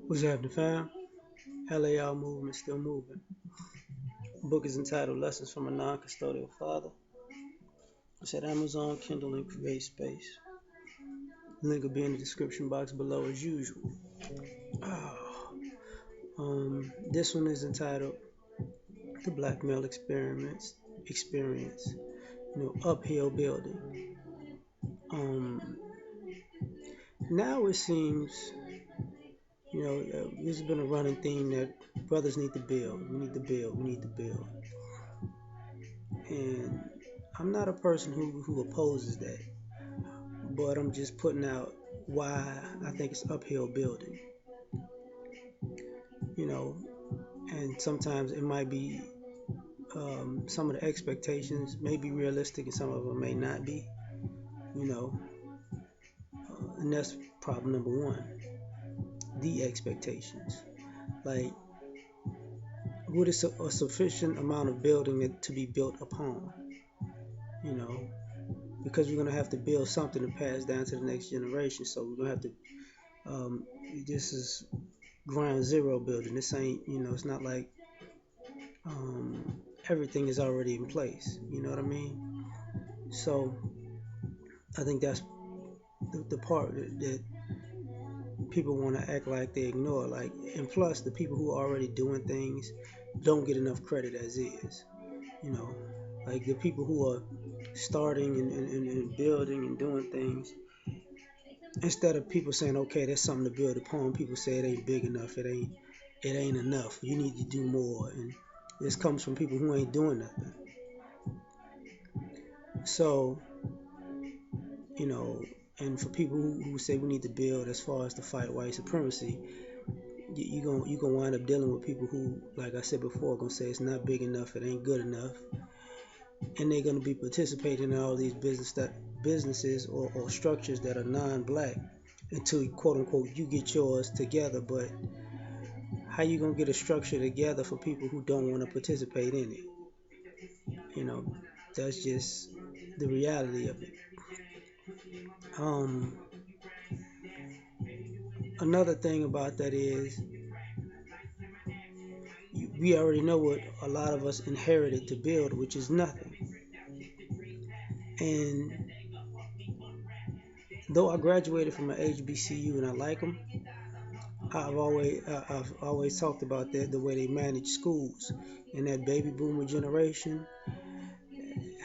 What's happening, fam? L.A.R movement still moving. The book is entitled Lessons from a Non-Custodial Father. It's at Amazon, Kindle, and Create Space. The link will be in the description box below as usual. This one is entitled The Black Male Experience. Uphill building. Now it seems, this has been a running theme that brothers need to build. We need to build. We need to build. And I'm not a person who opposes that, but I'm just putting out why I think it's uphill building. You know, and sometimes it might be some of the expectations may be realistic and some of them may not be. You know, and that's problem number one: the expectations. Like, what is a sufficient amount of building to be built upon? You know, because we're gonna have to build something to pass down to the next generation. So we're gonna have to. This is ground zero building. This ain't, it's not like everything is already in place. You know what I mean? So I think that's the part that people want to act like they ignore. Like, and plus the people who are already doing things don't get enough credit as is. You know, like the people who are starting and building and doing things, instead of people saying, okay, that's something to build upon, people say it ain't big enough, it ain't enough, you need to do more. And this comes from people who ain't doing nothing. So, you know, and for people who say we need to build as far as to fight white supremacy, you gonna wind up dealing with people who, like I said before, gonna say it's not big enough, it ain't good enough, and they're gonna be participating in all these businesses or structures that are non-black until, quote unquote, you get yours together. But how you gonna get a structure together for people who don't want to participate in it? You know, that's just the reality of it. Um, Another thing about that is we already know what a lot of us inherited to build, which is nothing. And though I graduated from an HBCU and I like them, I've always talked about that, the way they manage schools, and that baby boomer generation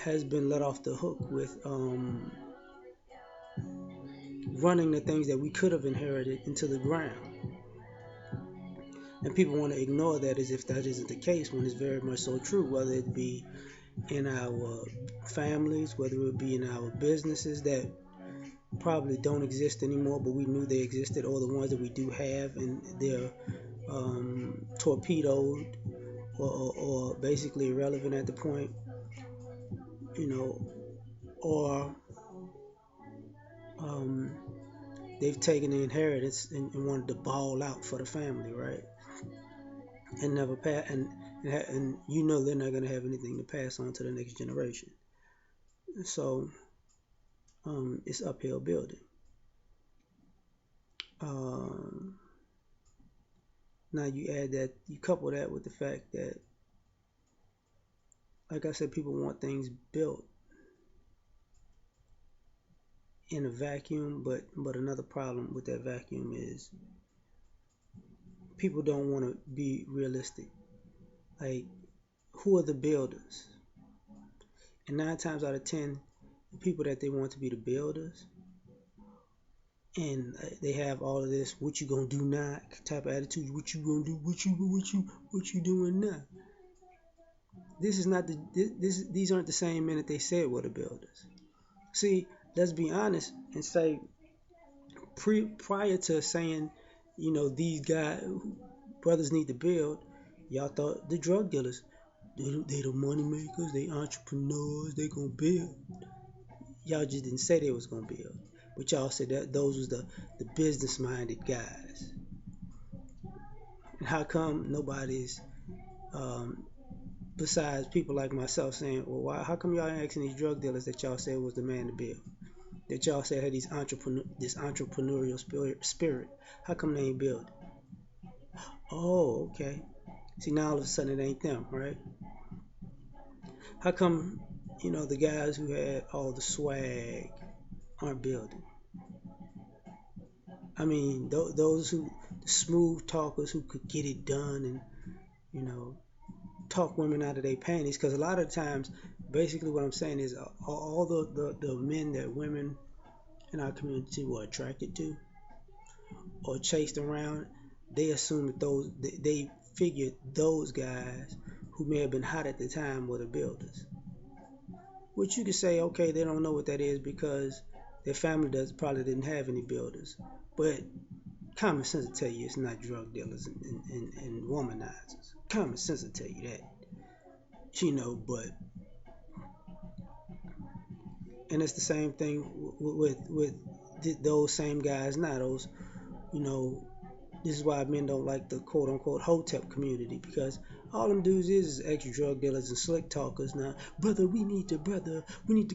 has been let off the hook with running the things that we could have inherited into the ground. And people want to ignore that as if that isn't the case, when it's very much so true, whether it be in our families, whether it be in our businesses that probably don't exist anymore, but we knew they existed, or the ones that we do have and they're torpedoed or basically irrelevant at the point, you know, or um, they've taken the inheritance and wanted to ball out for the family, right? And never pass, and they're not going to have anything to pass on to the next generation. So it's uphill building. Um, Now you couple that with the fact that, like I said, people want things built in a vacuum, but another problem with that vacuum is people don't want to be realistic. Like, who are the builders? And 9 times out of 10, the people that they want to be the builders, and they have all of this "what you gonna do now" type of attitude. What you gonna do? What you doing now? This is not these aren't the same men that they said were the builders. See, let's be honest and say, prior to saying, these brothers need to build, y'all thought the drug dealers, they the money makers, they entrepreneurs, they gonna build. Y'all just didn't say they was gonna build, but y'all said that those was the business minded guys. And how come nobody's besides people like myself saying, well, how come y'all ain't asking these drug dealers that y'all said was the man to build? that y'all said had this entrepreneurial spirit. How come they ain't build? Oh, okay. See, now all of a sudden it ain't them, right? How come, the guys who had all the swag aren't building? I mean, those who, the smooth talkers who could get it done and, you know, talk women out of their panties. Because a lot of times, basically what I'm saying is all the men that women in our community were attracted to or chased around, they assume that they figured those guys who may have been hot at the time were the builders. Which you could say, okay, they don't know what that is because their family probably didn't have any builders. But common sense will tell you it's not drug dealers and womanizers. Common sense will tell you that. But and it's the same thing with those same guys now. Those, you know, this is why men don't like the quote unquote hotep community because all them dudes is ex drug dealers and slick talkers. Now, brother, we need to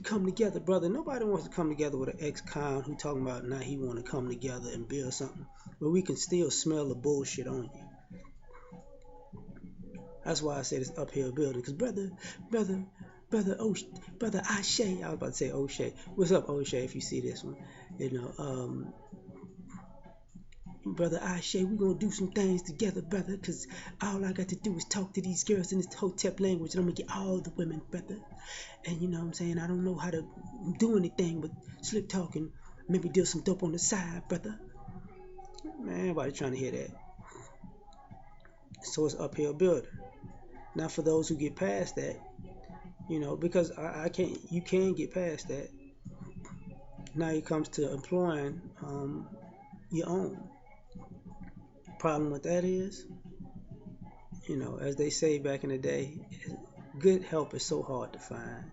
come together, brother. Nobody wants to come together with an ex con who talking about now he want to come together and build something, but we can still smell the bullshit on you. That's why I said it's uphill building. Cause brother, brother O'Shea. I was about to say O'Shea. What's up, O'Shea? If you see this one, you know, brother O'Shea, we gonna do some things together, brother. Cause all I got to do is talk to these girls in this hotep language, and I'm gonna get all the women, brother. And you know what I'm saying? I don't know how to do anything but slick talking. Maybe deal some dope on the side, brother. Man, nobody trying to hear that. So it's uphill building. Now for those who get past that, because I can't, you can get past that. Now it comes to employing your own. Problem with that is, as they say back in the day, good help is so hard to find.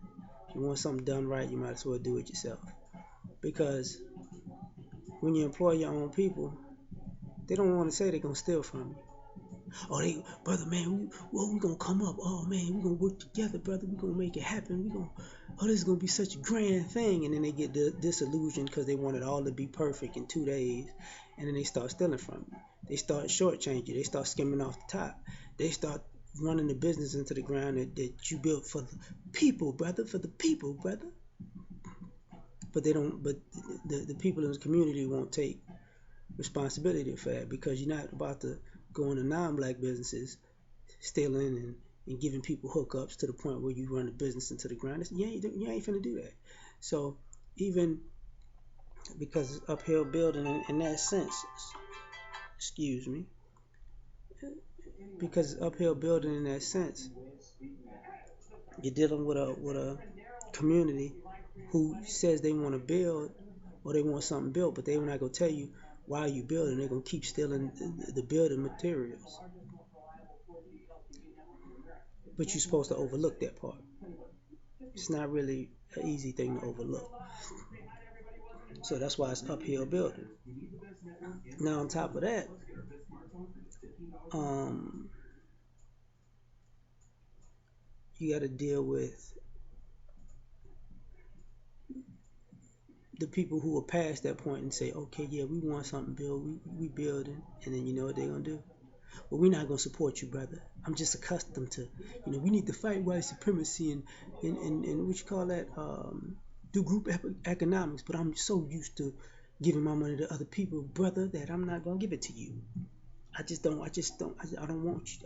If you want something done right, you might as well do it yourself. Because when you employ your own people, they don't want to say they're gonna steal from you. Oh, brother, man, we gonna come up. Oh, man, we gonna work together, brother. We gonna make it happen. This is gonna be such a grand thing. And then they get disillusioned because they want it all to be perfect in 2 days, and then they start stealing from you. They start shortchanging you. They start skimming off the top. They start running the business into the ground that you built for the people, brother. For the people, brother. But they don't. But the people in the community won't take responsibility for that because you're not about to go into non-black businesses stealing and giving people hookups to the point where you run the business into the ground. You ain't finna do that. So even because it's uphill building in that sense, excuse me, because it's uphill building in that sense, you're dealing with a community who says they want to build or they want something built, but they're not gonna tell you why you building. They're gonna keep stealing the building materials. But you're supposed to overlook that part. It's not really an easy thing to overlook. So that's why it's uphill building. Now on top of that, you got to deal with the people who are past that point and say, okay, yeah, we want something built, we building, and then you know what they're gonna do? Well, we're not gonna support you, brother. I'm just accustomed to, we need to fight white supremacy and what you call that, do group economics. But I'm so used to giving my money to other people, brother, that I'm not gonna give it to you. I don't want you.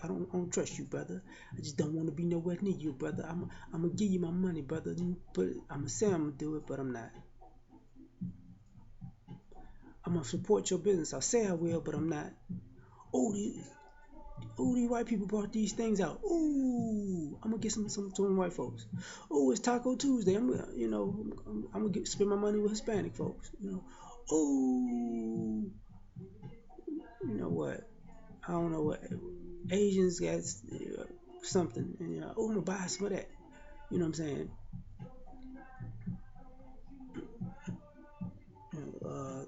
I don't trust you, brother. I just don't want to be nowhere near you, brother. I'm gonna give you my money, brother. But I'm gonna say I'm gonna do it, but I'm not. I'm gonna support your business. I say I will, but I'm not. Oh, these white people brought these things out. Ooh, I'm gonna get some white folks. Oh, it's Taco Tuesday. I'm gonna spend my money with Hispanic folks. Oh, you know what? I don't know what Asians got something. And, I'm gonna buy some of that. You know what I'm saying?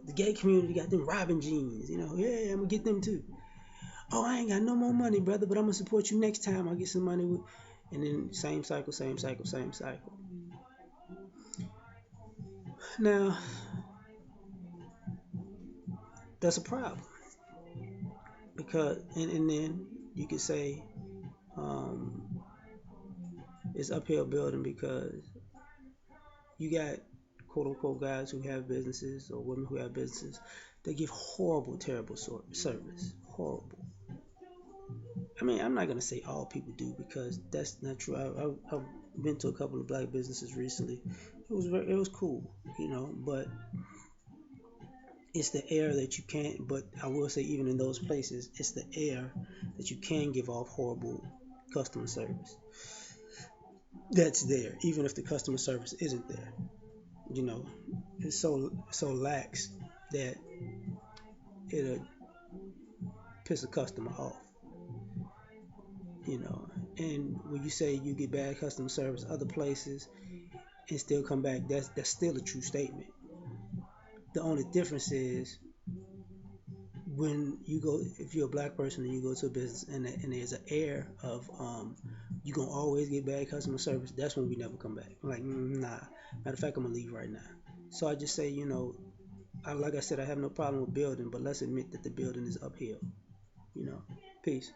The gay community got them Robin jeans. Yeah, I'm gonna get them too. Oh, I ain't got no more money, brother, but I'm gonna support you next time I get some money. And then same cycle. Now, that's a problem because, and then you could say um, it's uphill building because you got quote unquote guys who have businesses or women who have businesses that give horrible, terrible service. Horrible. I mean, I'm not gonna say all people do because that's not true. I've been to a couple of black businesses recently. It was cool, you know. But it's the air that you can't. But I will say, even in those places, it's the air that you can give off horrible customer service. That's there, even if the customer service isn't there. You know, it's so lax that it'll piss a customer off. You know, and when you say you get bad customer service other places and still come back, that's still a true statement. The only difference is when you go, if you're a black person and you go to a business and there's an air of you're gonna always get bad customer service, that's when we never come back. I'm like, nah. Matter of fact, I'm gonna leave right now. So I just say, you know, like I said, I have no problem with building, but let's admit that the building is uphill. You know, peace.